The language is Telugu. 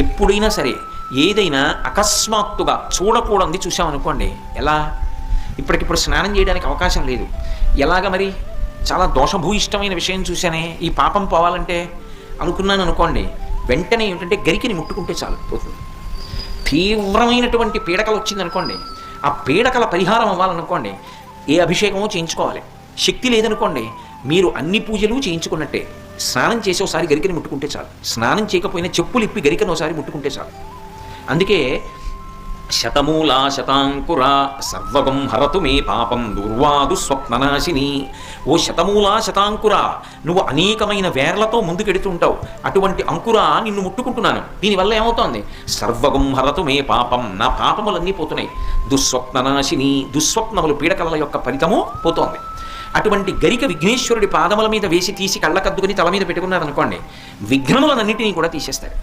ఎప్పుడైనా సరే ఏదైనా అకస్మాత్తుగా చూడకూడదు చూసామనుకోండి, ఎలా ఇప్పటికిప్పుడు స్నానం చేయడానికి అవకాశం లేదు, ఎలాగ మరి చాలా దోషభూయిష్టమైన విషయం చూశానే, ఈ పాపం పోవాలంటే అనుకున్నాను అనుకోండి, వెంటనే ఏమిటంటే గరికిని ముట్టుకుంటే చాలు పోతుంది. తీవ్రమైనటువంటి పీడకలు వచ్చిందనుకోండి, ఆ పీడకల పరిహారం అవ్వాలనుకోండి ఏ అభిషేకమో చేయించుకోవాలి. శక్తి లేదనుకోండి మీరు అన్ని పూజలు చేయించుకున్నట్టే. స్నానం చేసి ఒకసారి గరికని ముట్టుకుంటే చాలు, స్నానం చేయకపోయినా చెప్పులు ఇప్పి గరికను ఒకసారి ముట్టుకుంటే చాలు. అందుకే శతమూలా శతాంకుర సర్వగం హరతు మే పాపం దుర్వాదు స్వప్ననాశిని. ఓ శతమూలా శతాంకుర, నువ్వు అనేకమైన వేర్లతో ముందుకెడుతుంటావు, అటువంటి అంకుర నిన్ను ముట్టుకుంటున్నాను. దీనివల్ల ఏమవుతోంది? సర్వగం హరతు మే పాపం, నా పాపములన్నీ పోతున్నాయి. దుస్వప్ననాశిని, దుస్వప్నములు పీడకల యొక్క ఫలితము పోతోంది. అటువంటి గరిక విఘ్నేశ్వరుడి పాదముల మీద వేసి తీసి కళ్ళకద్దుకుని తల మీద పెట్టుకున్నారనుకోండి, విఘ్నములన్నింటినీ కూడా తీసేస్తాడు.